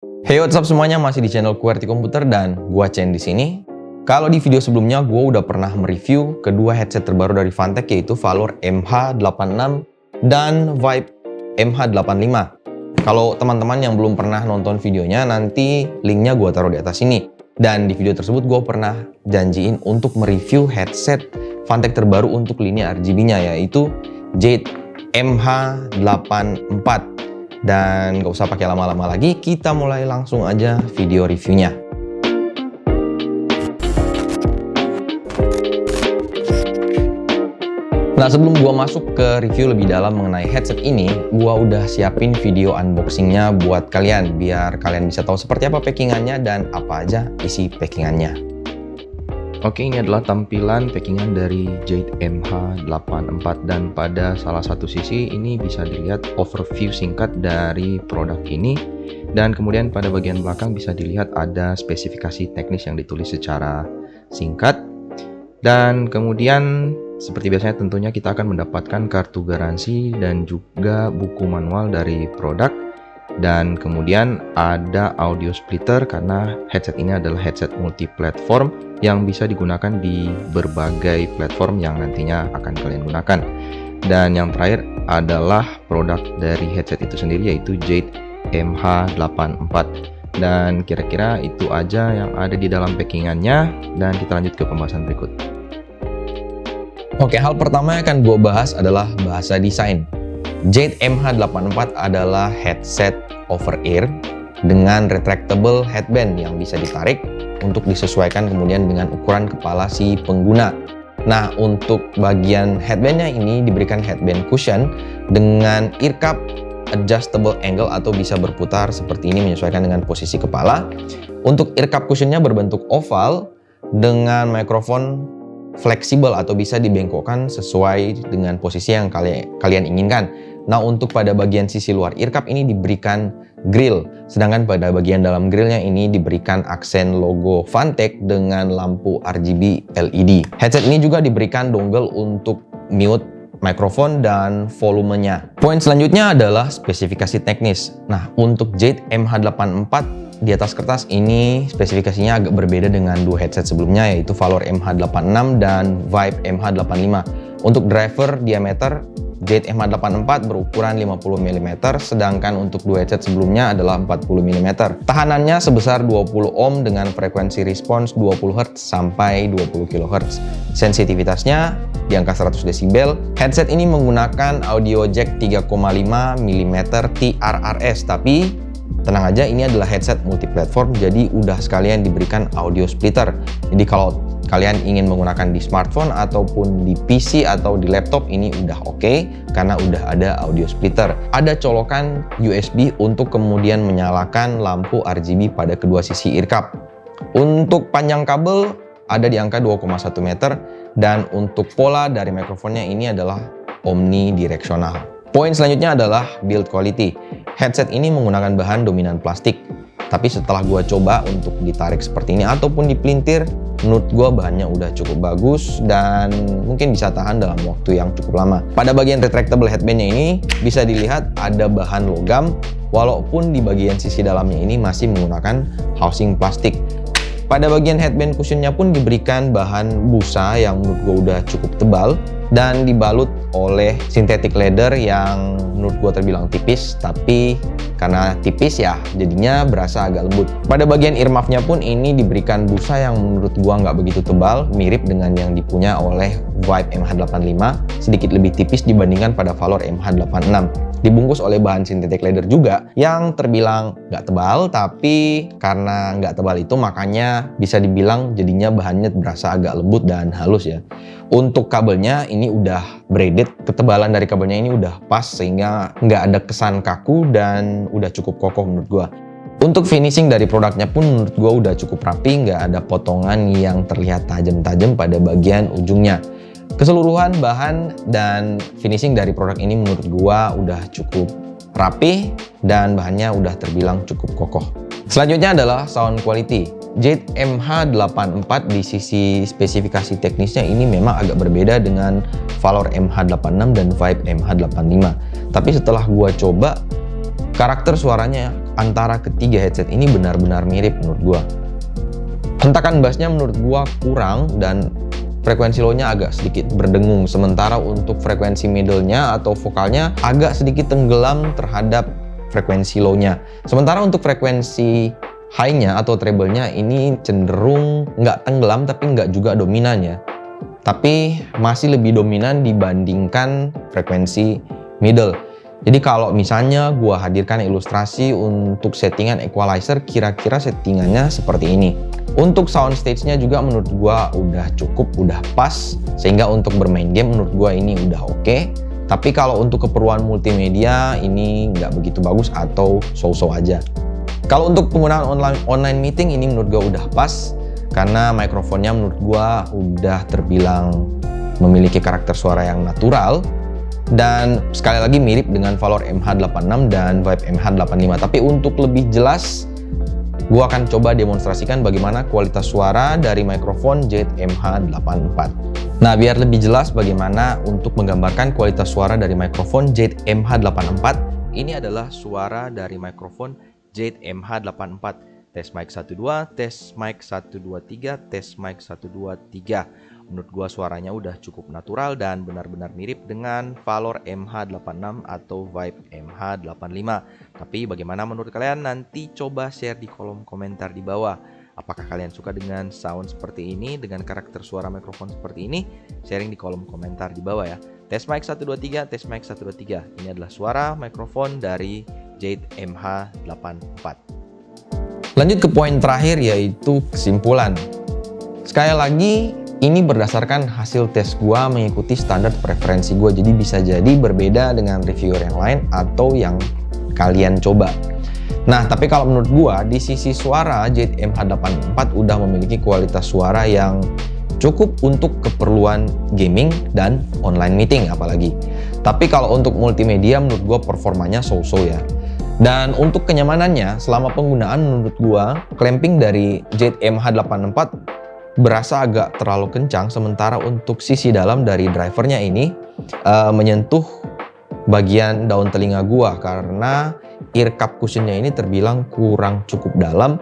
Hey, what's up semuanya, masih di channel QWERTY Komputer dan gua Chen di sini. Kalau di video sebelumnya gua udah pernah mereview kedua headset terbaru dari Fantech, yaitu Valor MH86 dan Vibe MH85. Kalau teman-teman yang belum pernah nonton videonya, nanti linknya gua taruh di atas sini. Dan di video tersebut gua pernah janjiin untuk mereview headset Fantech terbaru untuk lini RGB-nya, yaitu Jade MH84. Dan gak usah pakai lama-lama lagi, kita mulai langsung aja video reviewnya. Nah, sebelum gua masuk ke review lebih dalam mengenai headset ini, gua udah siapin video unboxingnya buat kalian, biar kalian bisa tahu seperti apa packingannya dan apa aja isi packingannya. Oke, ini adalah tampilan packingan dari Jade MH84, dan pada salah satu sisi ini bisa dilihat overview singkat dari produk ini, dan kemudian pada bagian belakang bisa dilihat ada spesifikasi teknis yang ditulis secara singkat. Dan kemudian seperti biasanya tentunya kita akan mendapatkan kartu garansi dan juga buku manual dari produk. Dan kemudian ada audio splitter karena headset ini adalah headset multi-platform yang bisa digunakan di berbagai platform yang nantinya akan kalian gunakan. Dan yang terakhir adalah produk dari headset itu sendiri, yaitu Jade MH84. Dan kira-kira itu aja yang ada di dalam packingannya, dan kita lanjut ke pembahasan berikut. Oke, hal pertama yang akan gue bahas adalah bahasa desain. Jade MH84 adalah headset over-ear dengan retractable headband yang bisa ditarik untuk disesuaikan kemudian dengan ukuran kepala si pengguna. Nah, untuk bagian headbandnya ini diberikan headband cushion dengan ear cup adjustable angle atau bisa berputar seperti ini menyesuaikan dengan posisi kepala. Untuk ear cup cushionnya berbentuk oval dengan mikrofon fleksibel atau bisa dibengkokkan sesuai dengan posisi yang kalian inginkan. Nah, untuk pada bagian sisi luar ear cup ini diberikan grill, sedangkan pada bagian dalam grillnya ini diberikan aksen logo Fantech dengan lampu RGB LED. Headset ini juga diberikan dongle untuk mute mikrofon dan volumenya. Poin selanjutnya adalah spesifikasi teknis. Nah, untuk Jade MH84 di atas kertas ini spesifikasinya agak berbeda dengan dua headset sebelumnya, yaitu Valor MH86 dan Vibe MH85. Untuk driver diameter, Jade MH84 berukuran 50 mm, sedangkan untuk dua headset sebelumnya adalah 40 mm. Tahanannya sebesar 20 ohm dengan frekuensi respons 20 Hz sampai 20 kHz. Sensitivitasnya di angka 100 desibel. Headset ini menggunakan audio jack 3,5 mm TRRS, tapi tenang aja, ini adalah headset multiplatform, jadi udah sekalian diberikan audio splitter. Jadi kalau kalian ingin menggunakan di smartphone ataupun di PC atau di laptop, ini udah oke karena udah ada audio splitter. Ada colokan USB untuk kemudian menyalakan lampu RGB pada kedua sisi ear cup. Untuk panjang kabel ada di angka 2,1 meter, dan untuk pola dari mikrofonnya ini adalah omnidirectional. Poin selanjutnya adalah build quality. Headset ini menggunakan bahan dominan plastik, tapi setelah gua coba untuk ditarik seperti ini ataupun dipelintir, menurut gua bahannya udah cukup bagus dan mungkin bisa tahan dalam waktu yang cukup lama. Pada bagian retractable headbandnya ini bisa dilihat ada bahan logam, walaupun di bagian sisi dalamnya ini masih menggunakan housing plastik. Pada bagian headband cushionnya pun diberikan bahan busa yang menurut gue udah cukup tebal dan dibalut oleh synthetic leather yang menurut gue terbilang tipis, tapi karena tipis ya jadinya berasa agak lembut. Pada bagian ear muffnya pun ini diberikan busa yang menurut gue nggak begitu tebal, mirip dengan yang dipunya oleh Vibe MH85, sedikit lebih tipis dibandingkan pada Valor MH86. Dibungkus oleh bahan synthetic leather juga yang terbilang nggak tebal, tapi karena nggak tebal itu makanya bisa dibilang jadinya bahannya berasa agak lembut dan halus ya. Untuk kabelnya ini udah braided, ketebalan dari kabelnya ini udah pas sehingga nggak ada kesan kaku dan udah cukup kokoh menurut gua. Untuk finishing dari produknya pun menurut gua udah cukup rapi, nggak ada potongan yang terlihat tajam-tajam pada bagian ujungnya. Keseluruhan bahan dan finishing dari produk ini menurut gua udah cukup rapi dan bahannya udah terbilang cukup kokoh. Selanjutnya adalah sound quality. Jade MH84 di sisi spesifikasi teknisnya ini memang agak berbeda dengan Valor MH86 dan Vibe MH85. Tapi setelah gua coba, karakter suaranya antara ketiga headset ini benar-benar mirip menurut gua. Hentakan bassnya menurut gua kurang dan frekuensi low-nya agak sedikit berdengung, sementara untuk frekuensi middle-nya atau vokalnya agak sedikit tenggelam terhadap frekuensi low-nya. Sementara untuk frekuensi high-nya atau treble-nya ini cenderung nggak tenggelam tapi nggak juga dominan ya. Tapi masih lebih dominan dibandingkan frekuensi middle. Jadi kalau misalnya gua hadirkan ilustrasi untuk settingan equalizer, kira-kira settingannya seperti ini. Untuk soundstage-nya juga menurut gua udah cukup, udah pas, sehingga untuk bermain game menurut gua ini udah oke. Tapi kalau untuk keperluan multimedia ini nggak begitu bagus atau so-so aja. Kalau untuk penggunaan online meeting ini menurut gua udah pas, karena mikrofonnya menurut gua udah terbilang memiliki karakter suara yang natural. Dan sekali lagi mirip dengan Valor MH86 dan Vibe MH85. Tapi untuk lebih jelas, gua akan coba demonstrasikan bagaimana kualitas suara dari mikrofon Jade MH84. Nah, biar lebih jelas bagaimana untuk menggambarkan kualitas suara dari mikrofon Jade MH84, ini adalah suara dari mikrofon Jade MH84. Tes mic 12, tes mic 123, tes mic 123. Menurut gua suaranya udah cukup natural dan benar-benar mirip dengan Valor MH86 atau Vibe MH85. Tapi bagaimana menurut kalian? Nanti coba share di kolom komentar di bawah. Apakah kalian suka dengan sound seperti ini, dengan karakter suara mikrofon seperti ini? Sharing di kolom komentar di bawah ya. Tes mic 123, tes mic 123. Ini adalah suara mikrofon dari Jade MH84. Lanjut ke poin terakhir, yaitu kesimpulan. Sekali lagi, ini berdasarkan hasil tes gua mengikuti standar preferensi gua, jadi bisa jadi berbeda dengan reviewer yang lain atau yang kalian coba. Nah, tapi kalau menurut gua di sisi suara Jade MH84 udah memiliki kualitas suara yang cukup untuk keperluan gaming dan online meeting apalagi. Tapi kalau untuk multimedia menurut gua performanya so-so ya. Dan untuk kenyamanannya selama penggunaan menurut gua clamping dari Jade MH84 berasa agak terlalu kencang, sementara untuk sisi dalam dari drivernya ini menyentuh bagian daun telinga gua karena ear cup cushionnya ini terbilang kurang cukup dalam.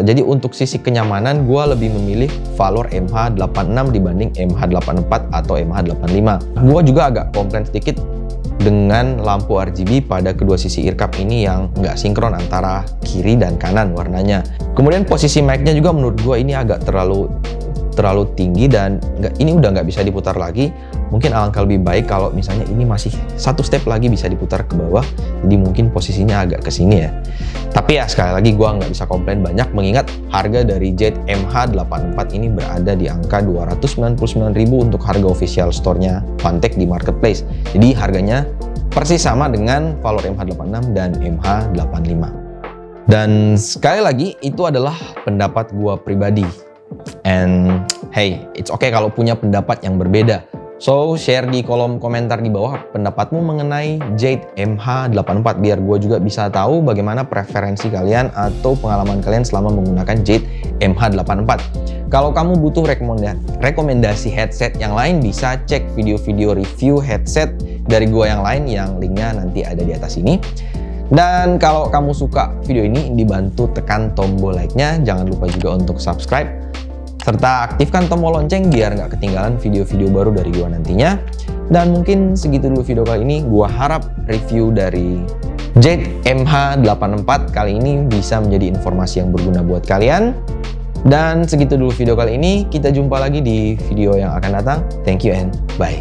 Jadi untuk sisi kenyamanan gua lebih memilih Valor MH86 dibanding MH84 atau MH85. Gua juga agak komplain sedikit dengan lampu RGB pada kedua sisi ear cup ini yang nggak sinkron antara kiri dan kanan warnanya. Kemudian posisi mic-nya juga menurut gua ini agak terlalu tinggi dan ini udah nggak bisa diputar lagi. Mungkin alangkah lebih baik kalau misalnya ini masih satu step lagi bisa diputar ke bawah, jadi mungkin posisinya agak ke sini ya. Tapi ya sekali lagi gua nggak bisa komplain banyak mengingat harga dari Jade MH84 ini berada di angka 299.000 untuk harga official store-nya Fantech di marketplace. Jadi harganya persis sama dengan Valor MH86 dan MH85. Dan sekali lagi itu adalah pendapat gua pribadi. And hey, it's okay kalau punya pendapat yang berbeda. So, share di kolom komentar di bawah pendapatmu mengenai Jade MH84 biar gue juga bisa tahu bagaimana preferensi kalian atau pengalaman kalian selama menggunakan Jade MH84. Kalau kamu butuh rekomendasi headset yang lain, bisa cek video-video review headset dari gue yang lain yang linknya nanti ada di atas ini. Dan kalau kamu suka video ini, dibantu tekan tombol like-nya, jangan lupa juga untuk subscribe serta aktifkan tombol lonceng biar nggak ketinggalan video-video baru dari gua nantinya. Dan mungkin segitu dulu video kali ini. Gua harap review dari Jade MH84 kali ini bisa menjadi informasi yang berguna buat kalian. Dan segitu dulu video kali ini. Kita jumpa lagi di video yang akan datang. Thank you and bye.